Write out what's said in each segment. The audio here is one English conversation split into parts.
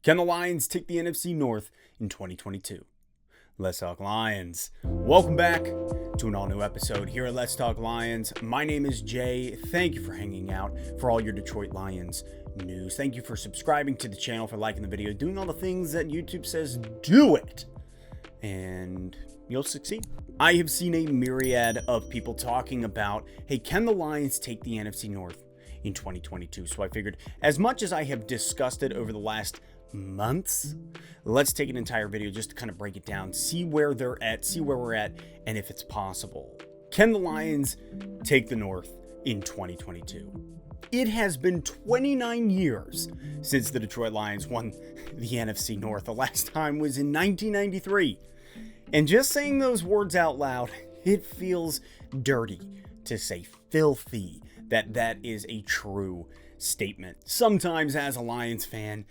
Can the Lions take the NFC North in 2022? Let's Talk Lions. Welcome back to an all-new episode here at Let's Talk Lions. My name is Jay. Thank you for hanging out for all your Detroit Lions news. Thank you for subscribing to the channel, for liking the video, doing all the things that YouTube says do it, and you'll succeed. I have seen a myriad of people talking about, hey, can the Lions take the NFC North in 2022? So I figured, as much as I have discussed it over the last months, let's take an entire video just to kind of break it down, see where they're at, see where we're at, and if it's possible. Can the Lions take the North in 2022? It has been 29 years since the Detroit Lions won the NFC North. The last time was in 1993. And just saying those words out loud, it feels dirty, to say filthy, that is a true statement. Sometimes as a Lions fan,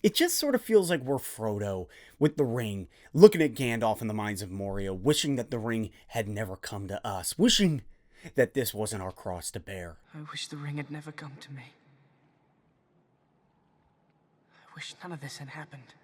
it just sort of feels like we're Frodo with the ring, looking at Gandalf in the Mines of Moria, wishing that the ring had never come to us, wishing that this wasn't our cross to bear. I wish the ring had never come to me. I wish none of this had happened.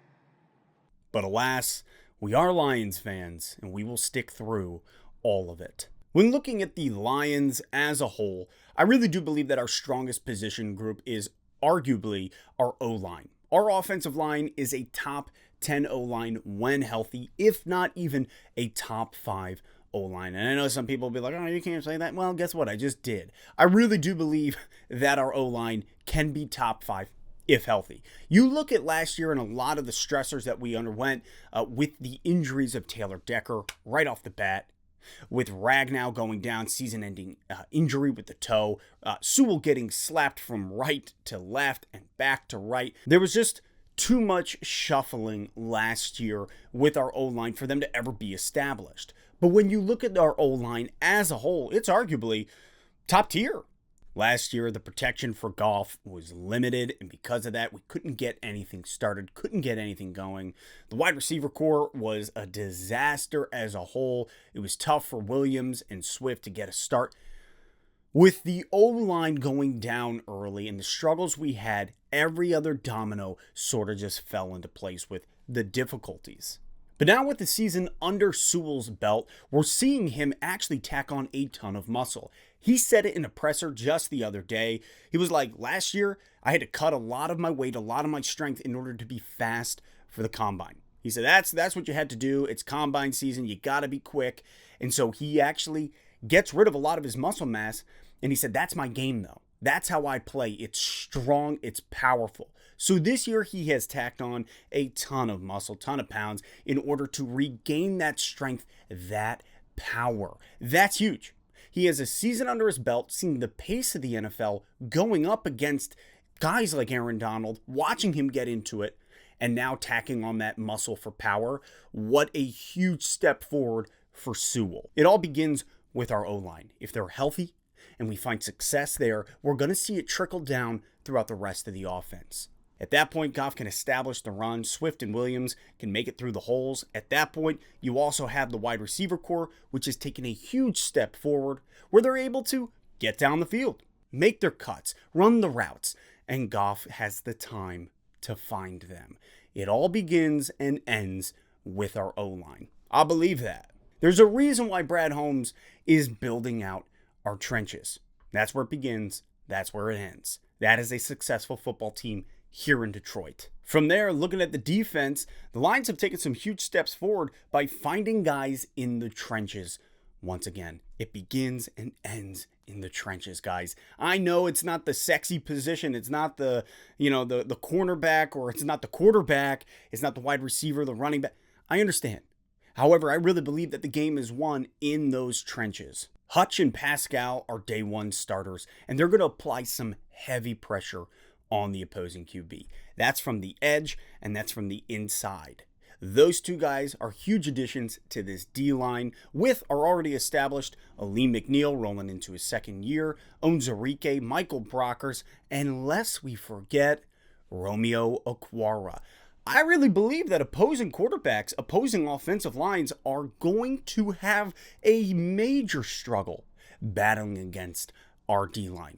But alas, we are Lions fans, and we will stick through all of it. When looking at the Lions as a whole, I really do believe that our strongest position group is arguably our O-line. Our offensive line is a top 10 O-line when healthy, if not even a top 5 O-line. And I know some people will be like, oh, you can't say that. Well, guess what? I just did. I really do believe that our O-line can be top 5 if healthy. You look at last year and a lot of the stressors that we underwent with the injuries of Taylor Decker right off the bat, with Ragnow going down, season-ending injury with the toe, Sewell getting slapped from right to left and back to right. There was just too much shuffling last year with our O-line for them to ever be established. But when you look at our O-line as a whole, it's arguably top tier. Last year, the protection for Goff was limited, and because of that, we couldn't get anything started, couldn't get anything going. The wide receiver core was a disaster as a whole. It was tough for Williams and Swift to get a start. With the O-line going down early and the struggles we had, every other domino sort of just fell into place with the difficulties. But now with the season under Sewell's belt, we're seeing him actually tack on a ton of muscle. He said it in a presser just the other day. He was like, last year, I had to cut a lot of my weight, a lot of my strength in order to be fast for the combine. He said, that's what you had to do. It's combine season. You got to be quick. And so he actually gets rid of a lot of his muscle mass. And he said, that's my game, though. That's how I play. It's strong. It's powerful. So this year he has tacked on a ton of muscle, ton of pounds in order to regain that strength, that power. That's huge. He has a season under his belt, seeing the pace of the NFL going up against guys like Aaron Donald, watching him get into it, and now tacking on that muscle for power. What a huge step forward for Sewell. It all begins with our O-line. If they're healthy and we find success there, we're going to see it trickle down throughout the rest of the offense. At that point, Goff can establish the run. Swift and Williams can make it through the holes. At that point, you also have the wide receiver core, which has taken a huge step forward, where they're able to get down the field, make their cuts, run the routes, and Goff has the time to find them. It all begins and ends with our O-line. I believe that. There's a reason why Brad Holmes is building out our trenches. That's where it begins. That's where it ends. That is a successful football team here in Detroit. From there, looking at the defense, the Lions have taken some huge steps forward by finding guys in the trenches. Once again, it begins and ends in the trenches, guys. I know it's not the sexy position. It's not the cornerback, or it's not the quarterback. It's not the wide receiver, the running back. I understand. However, I really believe that the game is won in those trenches. Hutch and Pascal are day one starters, and they're going to apply some heavy pressure on the opposing QB. That's from the edge, and that's from the inside. Those two guys are huge additions to this D-line, with our already established Aleem McNeil rolling into his second year, Onwuzurike, Michael Brockers, and lest we forget, Romeo Okwara. I really believe that opposing quarterbacks, opposing offensive lines are going to have a major struggle battling against our D-line.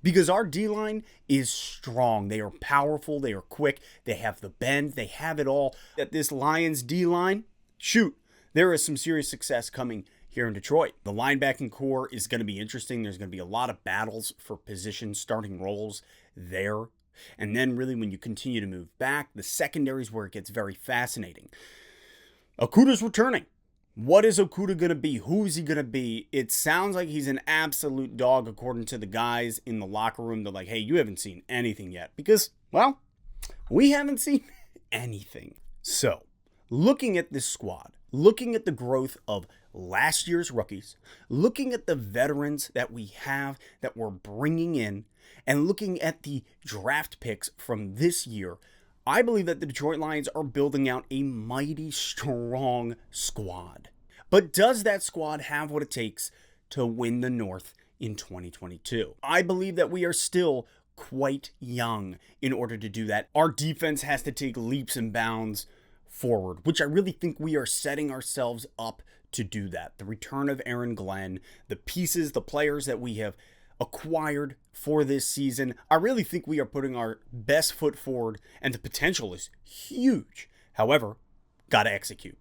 Because our D-line is strong. They are powerful. They are quick. They have the bend. They have it all. At this Lions D-line, shoot, there is some serious success coming here in Detroit. The linebacking core is going to be interesting. There's going to be a lot of battles for position starting roles there. And then really when you continue to move back, the secondary is where it gets very fascinating. Okuda's returning. What is Okuda going to be? Who is he going to be? It sounds like he's an absolute dog according to the guys in the locker room. They're like, hey, you haven't seen anything yet. Because, well, we haven't seen anything. So, looking at this squad, looking at the growth of last year's rookies, looking at the veterans that we have that we're bringing in, and looking at the draft picks from this year, I believe that the Detroit Lions are building out a mighty strong squad. But does that squad have what it takes to win the North in 2022? I believe that we are still quite young in order to do that. Our defense has to take leaps and bounds forward, which I really think we are setting ourselves up to do that. The return of Aaron Glenn, the pieces, the players that we have acquired for this season, I really think we are putting our best foot forward, and the potential is huge. However, gotta execute.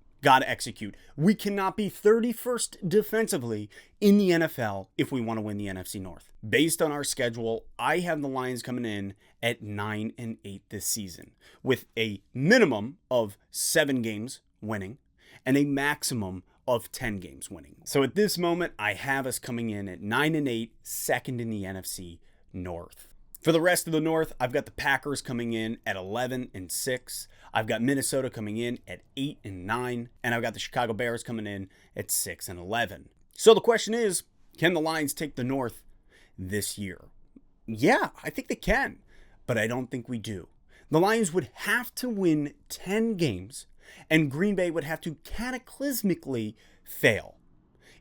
We cannot be 31st defensively in the NFL if we want to win the NFC North. Based on our schedule, I have the Lions coming in at 9-8 this season, with a minimum of 7 games winning and a maximum of 10 games winning. So at this moment, I have us coming in at 9-8, second in the NFC North. For the rest of the North, I've got the Packers coming in at 11-6. I've got Minnesota coming in at 8-9, and I've got the Chicago Bears coming in at 6-11. So the question is, can the Lions take the North this year? Yeah, I think they can, but I don't think we do. The Lions would have to win 10 games, and Green Bay would have to cataclysmically fail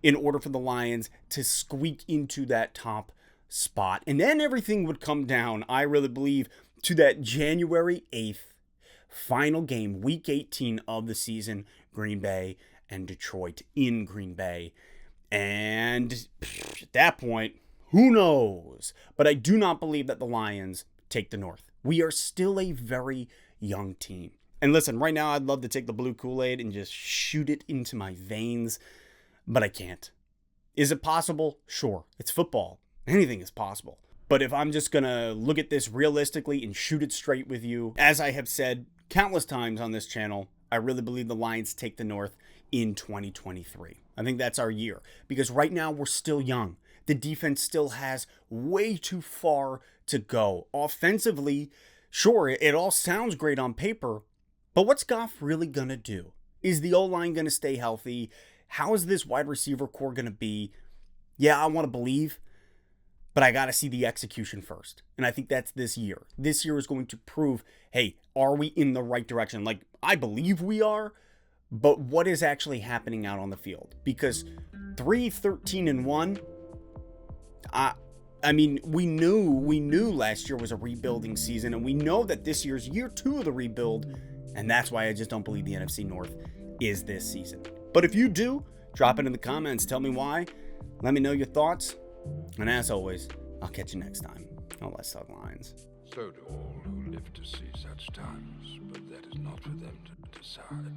in order for the Lions to squeak into that top spot. And then everything would come down, I really believe, to that January 8th final game, week 18 of the season, Green Bay and Detroit in Green Bay. And at that point, who knows? But I do not believe that the Lions take the North. We are still a very young team. And listen, right now I'd love to take the blue Kool-Aid and just shoot it into my veins, but I can't. Is it possible? Sure. It's football. Anything is possible. But if I'm just going to look at this realistically and shoot it straight with you, as I have said countless times on this channel, I really believe the Lions take the North in 2023. I think that's our year, because right now we're still young. The defense still has way too far to go. Offensively, sure, it all sounds great on paper, but what's Goff really going to do? Is the O-line going to stay healthy? How is this wide receiver core going to be? Yeah, I want to believe, but I got to see the execution first. And I think that's this year. This year is going to prove, hey, are we in the right direction? Like, I believe we are, but what is actually happening out on the field? Because 3-13-1, I mean, we knew last year was a rebuilding season, and we know that this year's year 2 of the rebuild, and that's why I just don't believe the NFC North is this season. But if you do, drop it in the comments. Tell me why. Let me know your thoughts. And as always, I'll catch you next time on Let's Talk Lions. So do all who live to see such times, but that is not for them to decide.